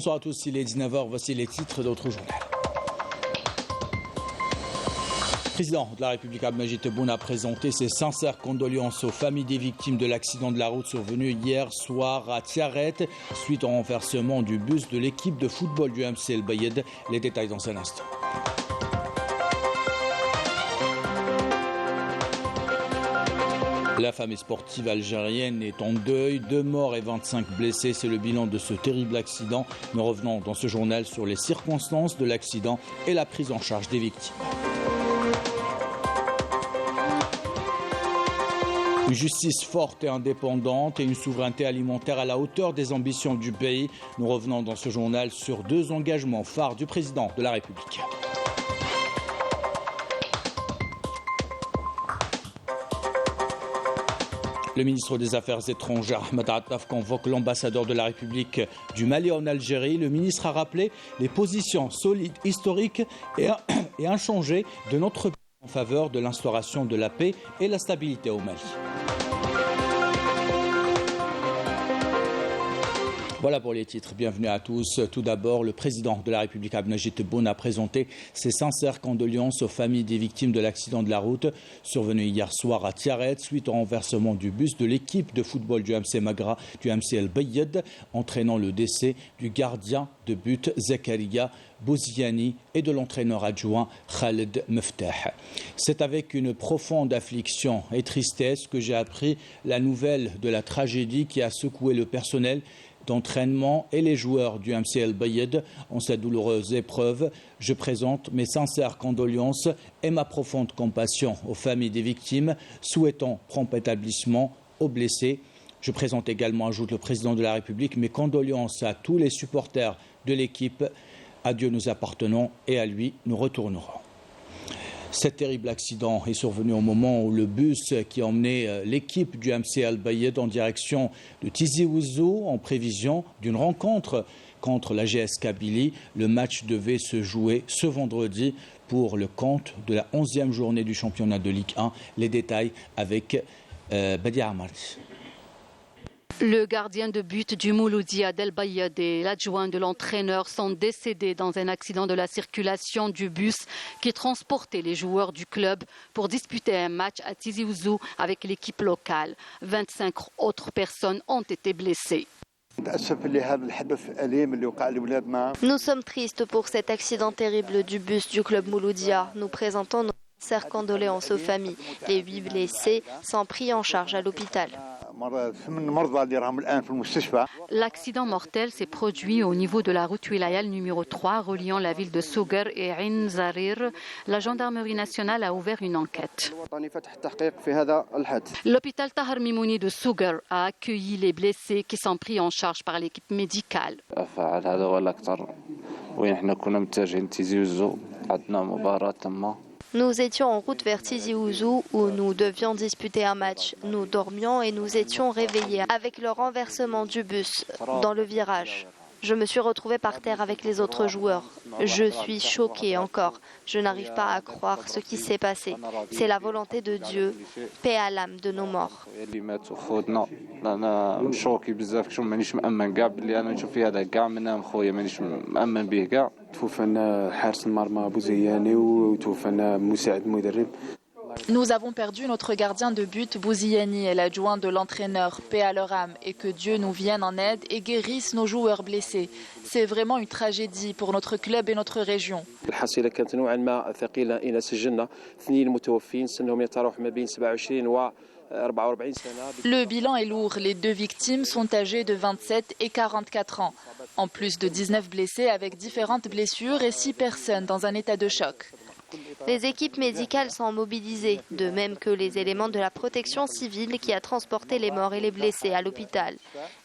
Bonsoir à tous, il est 19h, voici les titres d'autres journal. Le président de la République Abdelmajid Tebboune a présenté ses sincères condoléances aux familles des victimes de l'accident de la route survenu hier soir à Tiaret suite au renversement du bus de l'équipe de football du MC El Bayed. Les détails dans un instant. La famille sportive algérienne est en deuil, 2 morts et 25 blessés, c'est le bilan de ce terrible accident. Nous revenons dans ce journal sur les circonstances de l'accident et la prise en charge des victimes. Une justice forte et indépendante et une souveraineté alimentaire à la hauteur des ambitions du pays. Nous revenons dans ce journal sur 2 engagements phares du président de la République. Le ministre des Affaires étrangères, Ahmed Attaf, convoque l'ambassadeur de la République du Mali en Algérie. Le ministre a rappelé les positions solides, historiques et inchangées de notre pays en faveur de l'instauration de la paix et la stabilité au Mali. Voilà pour les titres. Bienvenue à tous. Tout d'abord, le président de la République Abdelmajid Tebboune a présenté ses sincères condoléances aux familles des victimes de l'accident de la route survenu hier soir à Tiaret suite au renversement du bus de l'équipe de football du MC Magra du MC El Bayed, entraînant le décès du gardien de but Zakaria Bouziani et de l'entraîneur adjoint Khaled Meftah. C'est avec une profonde affliction et tristesse que j'ai appris la nouvelle de la tragédie qui a secoué le personnel d'entraînement et les joueurs du MC El Bayed en cette douloureuse épreuve. Je présente mes sincères condoléances et ma profonde compassion aux familles des victimes, souhaitant prompt établissement aux blessés. Je présente également, ajoute le président de la République, mes condoléances à tous les supporters de l'équipe. À Dieu nous appartenons et à lui nous retournerons. Cet terrible accident est survenu au moment où le bus qui emmenait l'équipe du MC El Bayed en direction de Tizi Ouzou en prévision d'une rencontre contre la GS Kabylie. Le match devait se jouer ce vendredi pour le compte de la 11e journée du championnat de Ligue 1. Les détails avec Badia Amarti. Le gardien de but du Mouloudia d'El Bayed et l'adjoint de l'entraîneur sont décédés dans un accident de la circulation du bus qui transportait les joueurs du club pour disputer un match à Tizi Ouzou avec l'équipe locale. 25 autres personnes ont été blessées. Nous sommes tristes pour cet accident terrible du bus du club Mouloudia. Nous présentons nos sincères condoléances aux familles. Les 8 blessés sont pris en charge à l'hôpital. L'accident mortel s'est produit au niveau de la route Wilayal numéro 3 reliant la ville de Sougar et Ain Zarir. La gendarmerie nationale a ouvert une enquête. L'hôpital Tahar Mimouni de Sougar a accueilli les blessés qui sont pris en charge par l'équipe médicale. Nous étions en route vers Tizi Ouzou où nous devions disputer un match. Nous dormions et nous étions réveillés avec le renversement du bus dans le virage. Je me suis retrouvée par terre avec les autres joueurs. Je suis choquée encore. Je n'arrive pas à croire ce qui s'est passé. C'est la volonté de Dieu. Paix à l'âme de nos morts. Nous avons perdu notre gardien de but Bouziani et l'adjoint de l'entraîneur, paix à leur âme, et que Dieu nous vienne en aide et guérisse nos joueurs blessés. C'est vraiment une tragédie pour notre club et notre région. Le bilan est lourd. Les 2 victimes sont âgées de 27 et 44 ans. En plus de 19 blessés avec différentes blessures et 6 personnes dans un état de choc. Les équipes médicales sont mobilisées, de même que les éléments de la protection civile qui a transporté les morts et les blessés à l'hôpital.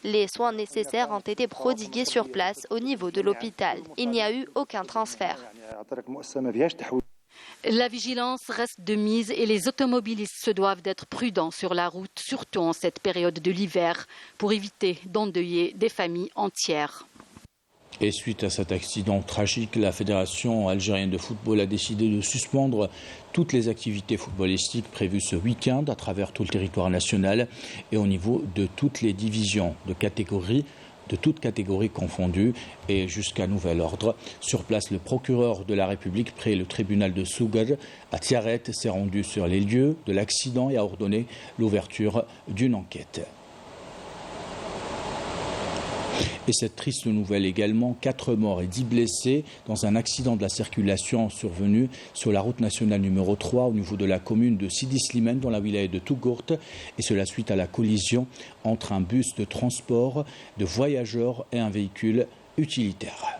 Les soins nécessaires ont été prodigués sur place au niveau de l'hôpital. Il n'y a eu aucun transfert. La vigilance reste de mise et les automobilistes se doivent d'être prudents sur la route, surtout en cette période de l'hiver, pour éviter d'endeuiller des familles entières. Et suite à cet accident tragique, la Fédération algérienne de football a décidé de suspendre toutes les activités footballistiques prévues ce week-end à travers tout le territoire national et au niveau de toutes les divisions de catégorie de toutes catégories confondues et jusqu'à nouvel ordre. Sur place, le procureur de la République près le tribunal de Sougar à Tiaret s'est rendu sur les lieux de l'accident et a ordonné l'ouverture d'une enquête. Et cette triste nouvelle également, 4 morts et 10 blessés dans un accident de la circulation survenu sur la route nationale numéro 3 au niveau de la commune de Sidi Slimane dans la wilaya de Tougourt. Et cela suite à la collision entre un bus de transport de voyageurs et un véhicule utilitaire.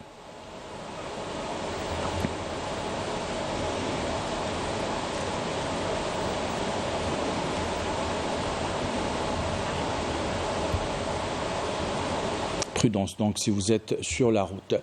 Prudence donc si vous êtes sur la route.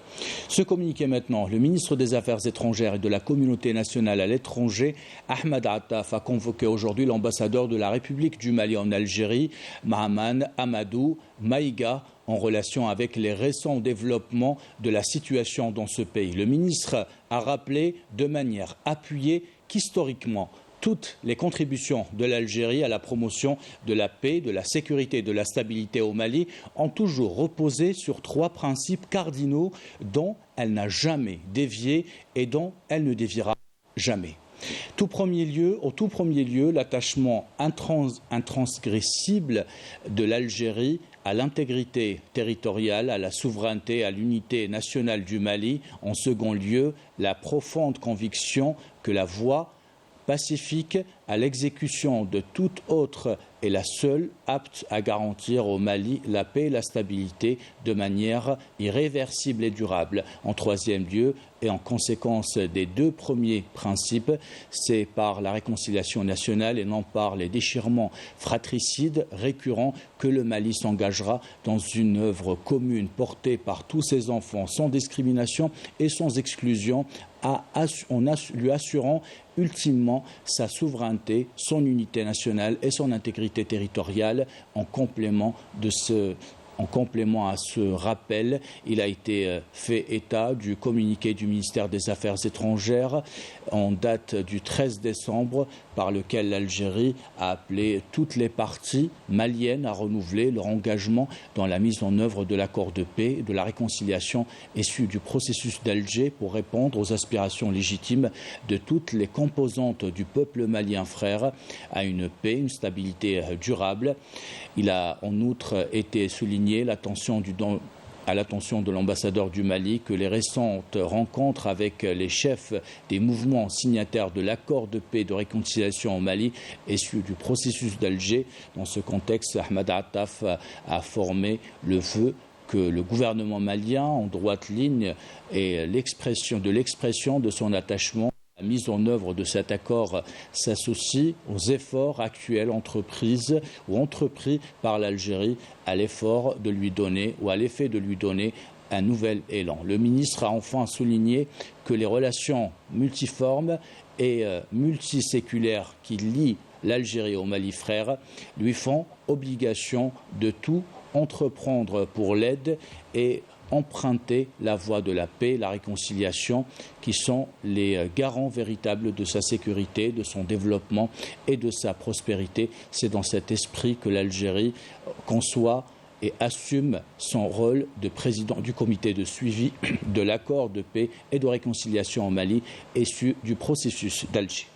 Ce communiqué maintenant, le ministre des Affaires étrangères et de la communauté nationale à l'étranger, Ahmed Attaf, a convoqué aujourd'hui l'ambassadeur de la République du Mali en Algérie, Mahaman Amadou Maïga, en relation avec les récents développements de la situation dans ce pays. Le ministre a rappelé de manière appuyée qu'historiquement, toutes les contributions de l'Algérie à la promotion de la paix, de la sécurité et de la stabilité au Mali ont toujours reposé sur 3 principes cardinaux dont elle n'a jamais dévié et dont elle ne déviera jamais. Au tout premier lieu, l'attachement intransgressible de l'Algérie à l'intégrité territoriale, à la souveraineté, à l'unité nationale du Mali. En second lieu, la profonde conviction que la voie pacifique à l'exécution de toute autre est la seule apte à garantir au Mali la paix et la stabilité de manière irréversible et durable. En troisième lieu, et en conséquence des 2 premiers principes, c'est par la réconciliation nationale et non par les déchirements fratricides récurrents que le Mali s'engagera dans une œuvre commune portée par tous ses enfants sans discrimination et sans exclusion, lui assurant ultimement sa souveraineté, son unité nationale et son intégrité territoriale. En complément à ce rappel, il a été fait état du communiqué du ministère des Affaires étrangères en date du 13 décembre par lequel l'Algérie a appelé toutes les parties maliennes à renouveler leur engagement dans la mise en œuvre de l'accord de paix et de la réconciliation issu du processus d'Alger pour répondre aux aspirations légitimes de toutes les composantes du peuple malien frère à une paix, une stabilité durable. Il a en outre été souligné à l'attention de l'ambassadeur du Mali que les récentes rencontres avec les chefs des mouvements signataires de l'accord de paix et de réconciliation au Mali issu du processus d'Alger. Dans ce contexte, Ahmed Attaf a formé le vœu que le gouvernement malien, en droite ligne, et l'expression de son attachement la mise en œuvre de cet accord s'associe aux efforts actuels entrepris par l'Algérie à l'effet de lui donner un nouvel élan. Le ministre a enfin souligné que les relations multiformes et multiséculaires qui lient l'Algérie au Mali frère lui font obligation de tout entreprendre pour l'aide et emprunter la voie de la paix, la réconciliation, qui sont les garants véritables de sa sécurité, de son développement et de sa prospérité. C'est dans cet esprit que l'Algérie conçoit et assume son rôle de président du comité de suivi de l'accord de paix et de réconciliation au Mali issu du processus d'Alger.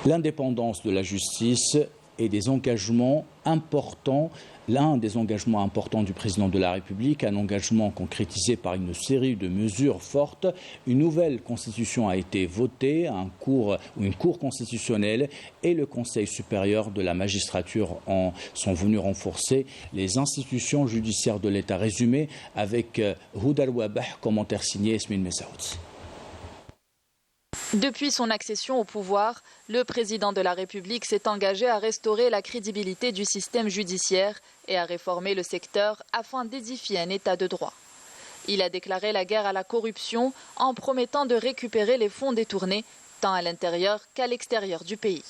L'indépendance de la justice et des engagements importants, l'un des engagements importants du président de la République, un engagement concrétisé par une série de mesures fortes. Une nouvelle constitution a été votée, une cour constitutionnelle et le Conseil supérieur de la magistrature sont venus renforcer les institutions judiciaires de l'État. Résumé avec Houdal Wabah, commentaire signé Esmine Messaoud. Depuis son accession au pouvoir, le président de la République s'est engagé à restaurer la crédibilité du système judiciaire et à réformer le secteur afin d'édifier un état de droit. Il a déclaré la guerre à la corruption en promettant de récupérer les fonds détournés tant à l'intérieur qu'à l'extérieur du pays.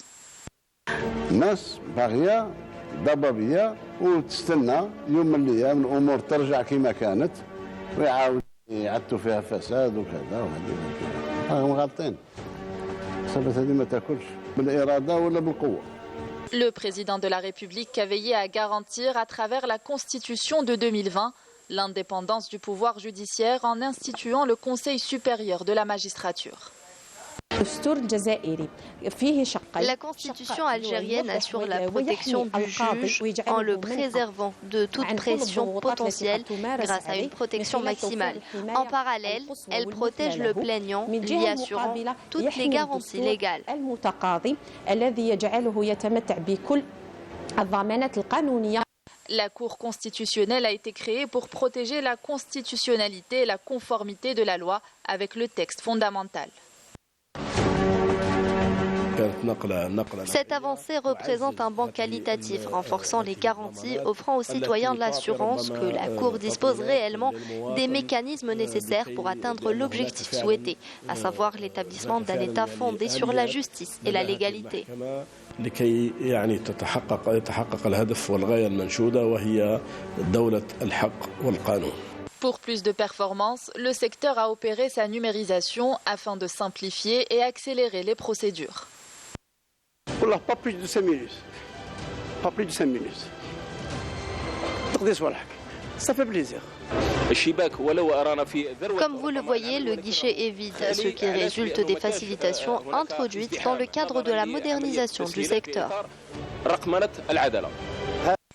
هم غالطين. حسبت هذه ما تاكلش بالإرادة ولا بالقوة. Le président de la République a veillé à garantir à travers la Constitution de 2020 l'indépendance du pouvoir judiciaire en instituant le Conseil supérieur de la magistrature. La constitution algérienne assure la protection du juge en le préservant de toute pression potentielle grâce à une protection maximale. En parallèle, elle protège le plaignant, lui assurant toutes les garanties légales. La Cour constitutionnelle a été créée pour protéger la constitutionnalité et la conformité de la loi avec le texte fondamental. Cette avancée représente un bond qualitatif, renforçant les garanties, offrant aux citoyens l'assurance que la Cour dispose réellement des mécanismes nécessaires pour atteindre l'objectif souhaité, à savoir l'établissement d'un État fondé sur la justice et la légalité. لكي يتحقق الهدف والغاية المنشودة وهي دولة الحق والقانون. Pour plus de performance, le secteur a opéré sa numérisation afin de simplifier et accélérer les procédures. Pas plus de 5 minutes. Pas plus de 5 minutes. Ça fait plaisir. Comme vous le voyez, le guichet est vide, ce qui résulte des facilitations introduites dans le cadre de la modernisation du secteur.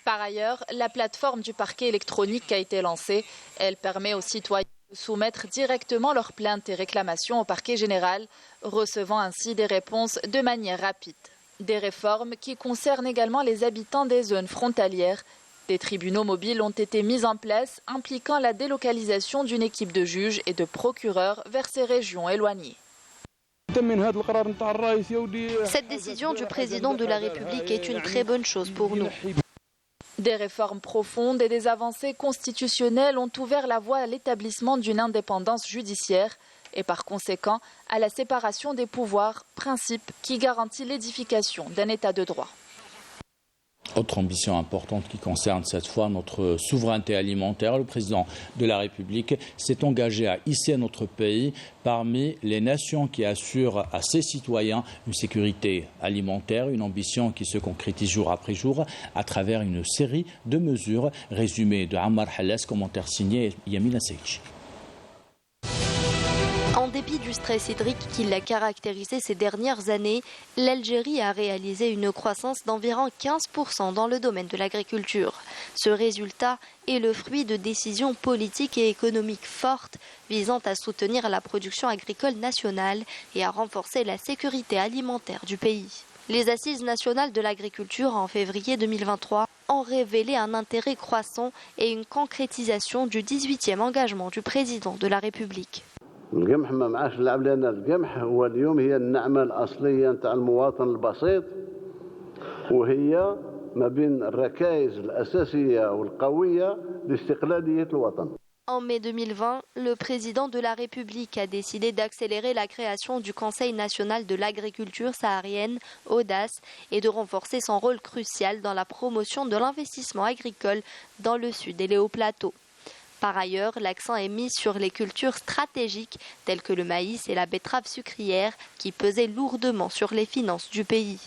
Par ailleurs, la plateforme du parquet électronique a été lancée. Elle permet aux citoyens de soumettre directement leurs plaintes et réclamations au parquet général, recevant ainsi des réponses de manière rapide. Des réformes qui concernent également les habitants des zones frontalières. Des tribunaux mobiles ont été mis en place, impliquant la délocalisation d'une équipe de juges et de procureurs vers ces régions éloignées. Cette décision du président de la République est une très bonne chose pour nous. Des réformes profondes et des avancées constitutionnelles ont ouvert la voie à l'établissement d'une indépendance judiciaire et par conséquent à la séparation des pouvoirs, principe qui garantit l'édification d'un État de droit. Autre ambition importante qui concerne cette fois notre souveraineté alimentaire. Le président de la République s'est engagé à hisser notre pays parmi les nations qui assurent à ses citoyens une sécurité alimentaire, une ambition qui se concrétise jour après jour à travers une série de mesures résumées de Ammar Hallas, commentaire signé Yamina Seïchi. En dépit du stress hydrique qui l'a caractérisé ces dernières années, l'Algérie a réalisé une croissance d'environ 15% dans le domaine de l'agriculture. Ce résultat est le fruit de décisions politiques et économiques fortes visant à soutenir la production agricole nationale et à renforcer la sécurité alimentaire du pays. Les Assises nationales de l'agriculture en février 2023 ont révélé un intérêt croissant et une concrétisation du 18e engagement du président de la République. القمح ما عادش نلعب لنا القمح هو اليوم هي النعمة الأصلية نتاع المواطن البسيط وهي ما بين الركائز الأساسية والقوية لاستقلالية الوطن. En mai 2020, le président de la République a décidé d'accélérer la création du Conseil national de l'agriculture saharienne, AUDAS, et de renforcer son rôle crucial dans la promotion de l'investissement agricole dans le sud et les hauts plateaux. Par ailleurs, l'accent est mis sur les cultures stratégiques telles que le maïs et la betterave sucrière qui pesaient lourdement sur les finances du pays.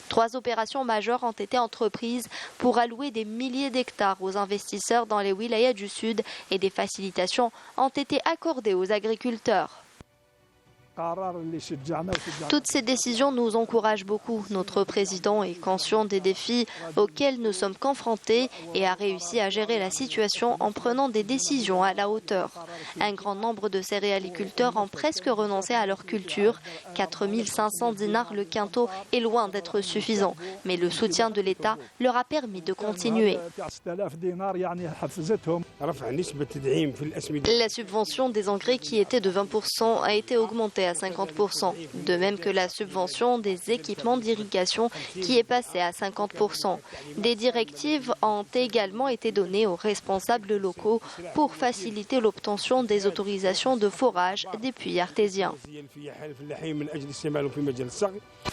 3 opérations majeures ont été entreprises pour allouer des milliers d'hectares aux investisseurs dans les wilayas du sud et des facilitations ont été accordées aux agriculteurs. Toutes ces décisions nous encouragent beaucoup. Notre président est conscient des défis auxquels nous sommes confrontés et a réussi à gérer la situation en prenant des décisions à la hauteur. Un grand nombre de céréaliculteurs ont presque renoncé à leur culture. 4 500 dinars le quintot est loin d'être suffisant, mais le soutien de l'État leur a permis de continuer. La subvention des engrais qui était de 20% a été augmentée à 50%, de même que la subvention des équipements d'irrigation qui est passée à 50%. Des directives ont également été données aux responsables locaux pour faciliter l'obtention des autorisations de forage des puits artésiens.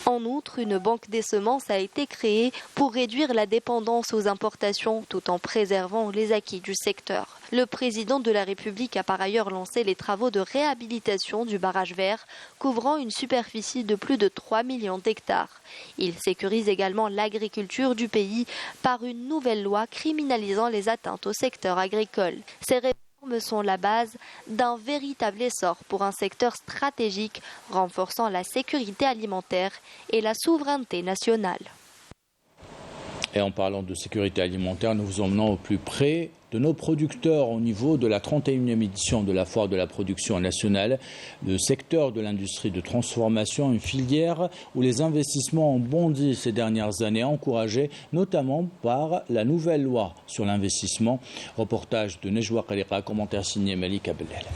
En outre, une banque des semences a été créée pour réduire la dépendance aux importations tout en préservant les acquis du secteur. Le président de la République a par ailleurs lancé les travaux de réhabilitation du barrage vert, couvrant une superficie de plus de 3 millions d'hectares. Il sécurise également l'agriculture du pays par une nouvelle loi criminalisant les atteintes au secteur agricole. Ces réformes sont la base d'un véritable essor pour un secteur stratégique, renforçant la sécurité alimentaire et la souveraineté nationale. Et en parlant de sécurité alimentaire, nous vous emmenons au plus près de nos producteurs au niveau de la 31e édition de la Foire de la production nationale. Le secteur de l'industrie de transformation, une filière où les investissements ont bondi ces dernières années, encouragés notamment par la nouvelle loi sur l'investissement. Reportage de Nejwa Khalika, commentaire signé Malik Abdel.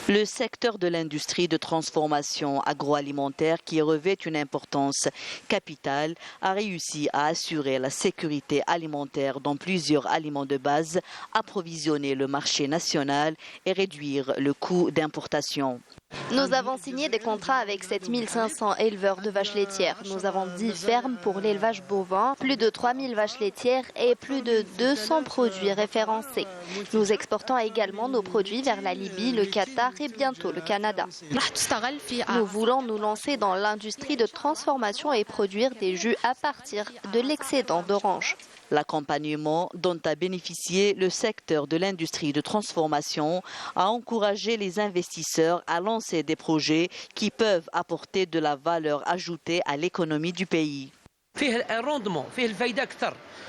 Le secteur de l'industrie de transformation agroalimentaire, qui revêt une importance capitale, a réussi à assurer la sécurité alimentaire dans plusieurs aliments de base, approvisionner le marché national et réduire le coût d'importation. Nous avons signé des contrats avec 7500 éleveurs de vaches laitières. Nous avons 10 fermes pour l'élevage bovin, plus de 3000 vaches laitières et plus de 200 produits référencés. Nous exportons également nos produits vers la Libye, le Qatar et bientôt le Canada. Nous voulons nous lancer dans l'industrie de transformation et produire des jus à partir de l'excédent d'orange. L'accompagnement dont a bénéficié le secteur de l'industrie de transformation a encouragé les investisseurs à lancer des projets qui peuvent apporter de la valeur ajoutée à l'économie du pays.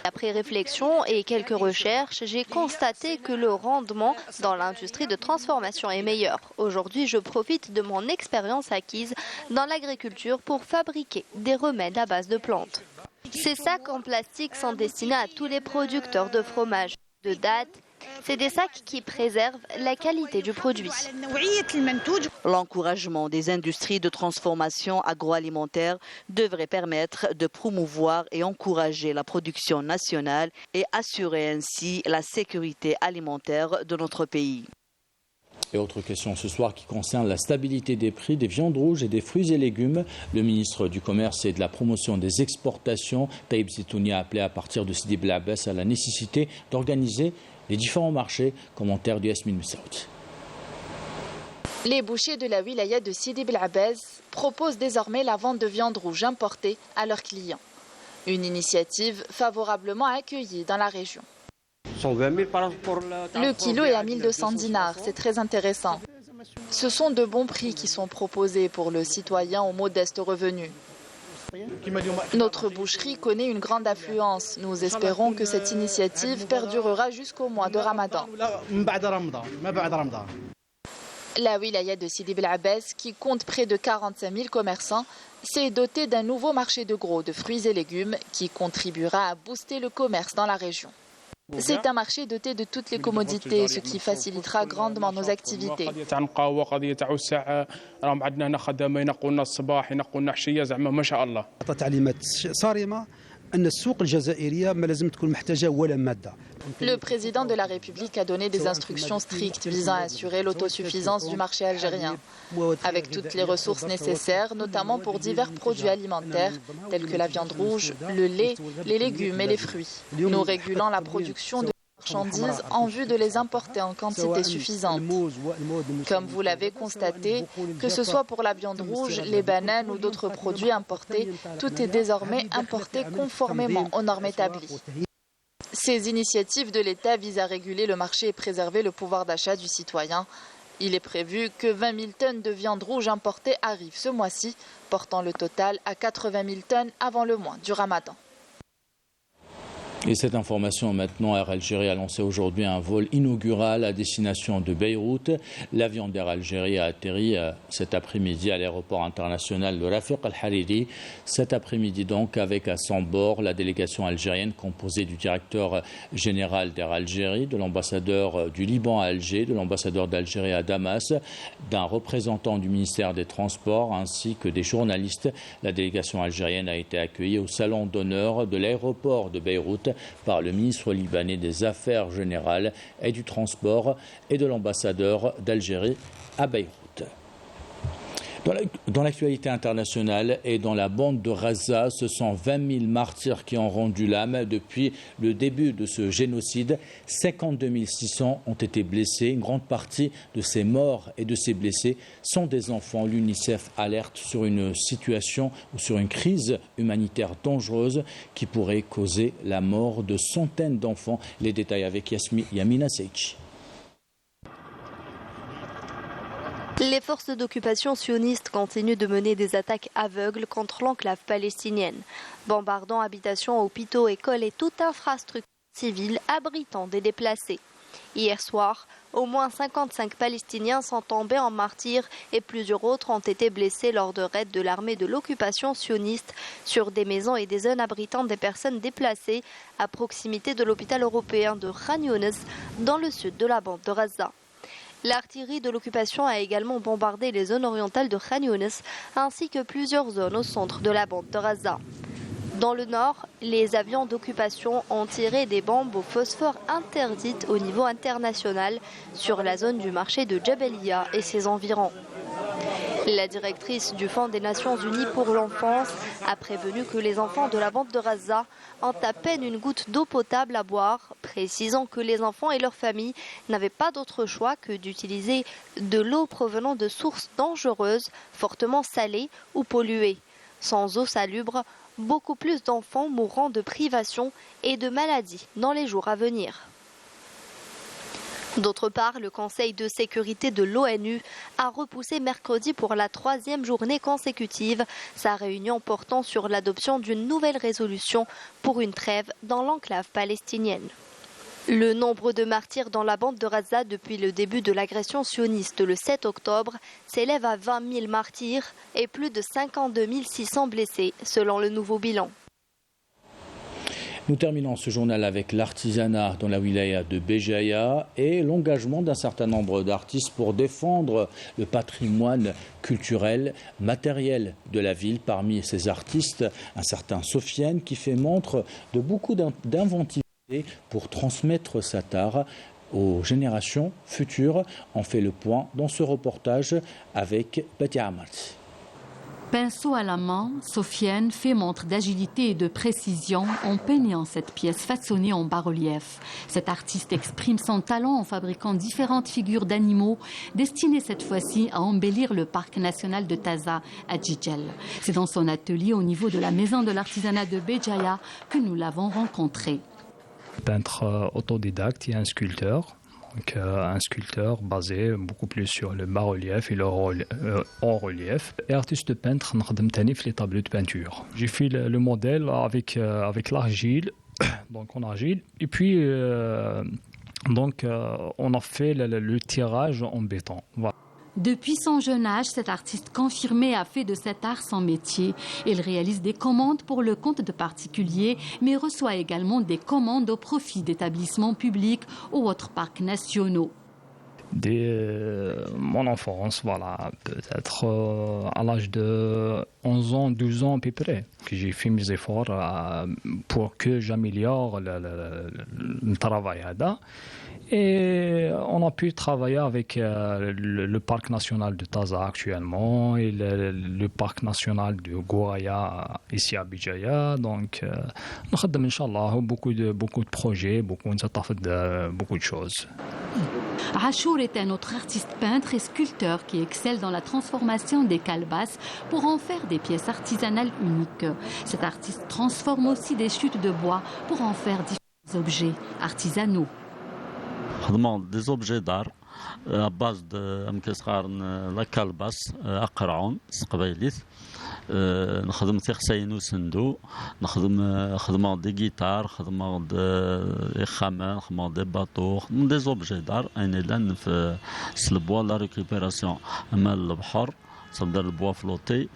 Après réflexion et quelques recherches, j'ai constaté que le rendement dans l'industrie de transformation est meilleur. Aujourd'hui, je profite de mon expérience acquise dans l'agriculture pour fabriquer des remèdes à base de plantes. Ces sacs en plastique sont destinés à tous les producteurs de fromage, de dattes. C'est des sacs qui préservent la qualité du produit. L'encouragement des industries de transformation agroalimentaire devrait permettre de promouvoir et encourager la production nationale et assurer ainsi la sécurité alimentaire de notre pays. Et autre question ce soir qui concerne la stabilité des prix des viandes rouges et des fruits et légumes. Le ministre du Commerce et de la Promotion des exportations, Taïb Zitouni, a appelé à partir de Sidi Bel Abbès à la nécessité d'organiser les différents marchés. Commentaire du Yasmine Moussaoud. Les bouchers de la wilaya de Sidi Bel Abbès proposent désormais la vente de viande rouge importée à leurs clients. Une initiative favorablement accueillie dans la région. Le kilo est à 1200 dinars, c'est très intéressant. Ce sont de bons prix qui sont proposés pour le citoyen aux modestes revenus. Notre boucherie connaît une grande affluence. Nous espérons que cette initiative perdurera jusqu'au mois de Ramadan. La wilaya de Sidi Bel Abbès, qui compte près de 45 000 commerçants, s'est dotée d'un nouveau marché de gros de fruits et légumes qui contribuera à booster le commerce dans la région. C'est un marché doté de toutes les commodités, ce qui facilitera grandement nos activités. Le président de la République a donné des instructions strictes visant à assurer l'autosuffisance du marché algérien, avec toutes les ressources nécessaires, notamment pour divers produits alimentaires tels que la viande rouge, le lait, les légumes et les fruits. Nous régulons la production de marchandises en vue de les importer en quantité suffisante. Comme vous l'avez constaté, que ce soit pour la viande rouge, les bananes ou d'autres produits importés, tout est désormais importé conformément aux normes établies. Ces initiatives de l'État visent à réguler le marché et préserver le pouvoir d'achat du citoyen. Il est prévu que 20 000 tonnes de viande rouge importée arrivent ce mois-ci, portant le total à 80 000 tonnes avant le mois du Ramadan. Et cette information maintenant, Air Algérie a lancé aujourd'hui un vol inaugural à destination de Beyrouth. L'avion d'Air Algérie a atterri cet après-midi à l'aéroport international de Rafiq Al-Hariri. Cet après-midi donc avec à son bord la délégation algérienne composée du directeur général d'Air Algérie, de l'ambassadeur du Liban à Alger, de l'ambassadeur d'Algérie à Damas, d'un représentant du ministère des Transports ainsi que des journalistes. La délégation algérienne a été accueillie au salon d'honneur de l'aéroport de Beyrouth par le ministre libanais des Affaires générales et du Transport et de l'ambassadeur d'Algérie à Beyrouth. Dans l'actualité internationale et dans la bande de Gaza, ce sont 20 000 martyrs qui ont rendu l'âme depuis le début de ce génocide. 52 600 ont été blessés. Une grande partie de ces morts et de ces blessés sont des enfants. L'UNICEF alerte sur une situation ou sur une crise humanitaire dangereuse qui pourrait causer la mort de centaines d'enfants. Les détails avec Yamina Seichi. Les forces d'occupation sionistes continuent de mener des attaques aveugles contre l'enclave palestinienne, bombardant habitations, hôpitaux, écoles et toute infrastructure civile abritant des déplacés. Hier soir, au moins 55 Palestiniens sont tombés en martyrs et plusieurs autres ont été blessés lors de raids de l'armée de l'occupation sioniste sur des maisons et des zones abritant des personnes déplacées à proximité de l'hôpital européen de Khan Younes dans le sud de la bande de Gaza. L'artillerie de l'occupation a également bombardé les zones orientales de Khan Younes ainsi que plusieurs zones au centre de la bande de Gaza. Dans le nord, les avions d'occupation ont tiré des bombes au phosphore interdites au niveau international sur la zone du marché de Jabalia et ses environs. La directrice du Fonds des Nations Unies pour l'enfance a prévenu que les enfants de la bande de Gaza ont à peine une goutte d'eau potable à boire, précisant que les enfants et leurs familles n'avaient pas d'autre choix que d'utiliser de l'eau provenant de sources dangereuses, fortement salées ou polluées. Sans eau salubre, beaucoup plus d'enfants mourront de privation et de maladies dans les jours à venir. D'autre part, le Conseil de sécurité de l'ONU a repoussé mercredi pour la 3e journée consécutive sa réunion portant sur l'adoption d'une nouvelle résolution pour une trêve dans l'enclave palestinienne. Le nombre de martyrs dans la bande de Gaza depuis le début de l'agression sioniste le 7 octobre s'élève à 20 000 martyrs et plus de 52 600 blessés selon le nouveau bilan. Nous terminons ce journal avec l'artisanat dans la wilaya de Béjaïa et l'engagement d'un certain nombre d'artistes pour défendre le patrimoine culturel, matériel de la ville. Parmi ces artistes, un certain Sofiane qui fait montre de beaucoup d'inventivité pour transmettre cet art aux générations futures. On fait le point dans ce reportage avec Bati Amarti. Pinceau à la main, Sofiane fait montre d'agilité et de précision en peignant cette pièce façonnée en bas-relief. Cet artiste exprime son talent en fabriquant différentes figures d'animaux destinées cette fois-ci à embellir le parc national de Taza à Djidjel. C'est dans son atelier au niveau de la maison de l'artisanat de Béjaïa que nous l'avons rencontré. Peintre autodidacte et un sculpteur. Donc, un sculpteur basé beaucoup plus sur le bas-relief et le haut relief. Et artiste peintre, les tableaux de peinture. J'ai fait le modèle avec l'argile, donc en argile. Et puis, on a fait le tirage en béton. Voilà. Depuis son jeune âge, cet artiste confirmé a fait de cet art son métier. Il réalise des commandes pour le compte de particuliers, mais reçoit également des commandes au profit d'établissements publics ou autres parcs nationaux. Dès mon enfance, voilà, peut-être à l'âge de 11 ans, 12 ans à peu près, que j'ai fait mes efforts pour que j'améliore le travail. Et on a pu travailler avec le parc national de Taza actuellement et le parc national de Gouraya ici à Béjaïa. Donc, nous avons, Inch'Allah, beaucoup de projets, beaucoup de choses. Achour est un autre artiste peintre et sculpteur qui excelle dans la transformation des calebasses pour en faire des pièces artisanales uniques. Cet artiste transforme aussi des chutes de bois pour en faire différents objets artisanaux. Des objets d'art à base de la calebasse أقرعون قبيليت نخدم تيخساين وسندو نخدم دي جيتار نخدم دي خامان نخدم دي باطو نخدم دي زوبجي دار اين لان في البوا لا ريكوبيراسيون اما البحر صدر البوا فلوتي.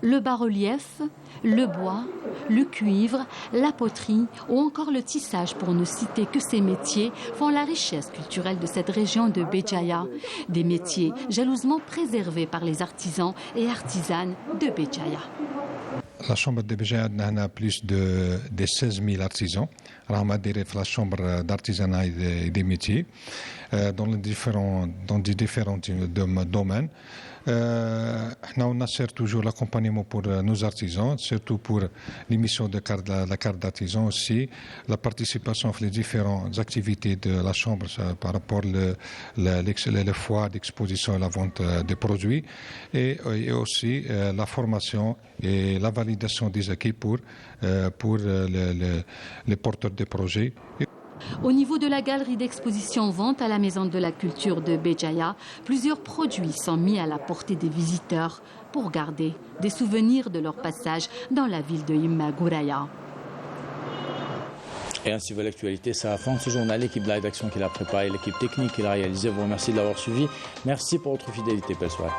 Le bas-relief, le bois, le cuivre, la poterie ou encore le tissage, pour ne citer que ces métiers, font la richesse culturelle de cette région de Béjaïa. Des métiers jalousement préservés par les artisans et artisanes de Béjaïa. La chambre de Béjaïa a plus de 16 000 artisans. La chambre d'artisanat et des métiers dans des différents domaines. On assure toujours l'accompagnement pour nos artisans, surtout pour l'émission de la carte d'artisan aussi, la participation aux différentes activités de la Chambre par rapport les foires d'exposition et la vente des produits, et aussi la formation et la validation des acquis pour les porteurs de projets. Au niveau de la galerie d'exposition-vente à la Maison de la Culture de Béjaïa, plusieurs produits sont mis à la portée des visiteurs pour garder des souvenirs de leur passage dans la ville de Imma Gouraya. Et ainsi va l'actualité. Ça fin de ce journal. L'équipe de la rédaction qui l'a préparé, l'équipe technique qui l'a réalisé. Vous remercie de l'avoir suivi. Merci pour votre fidélité. Belle soirée.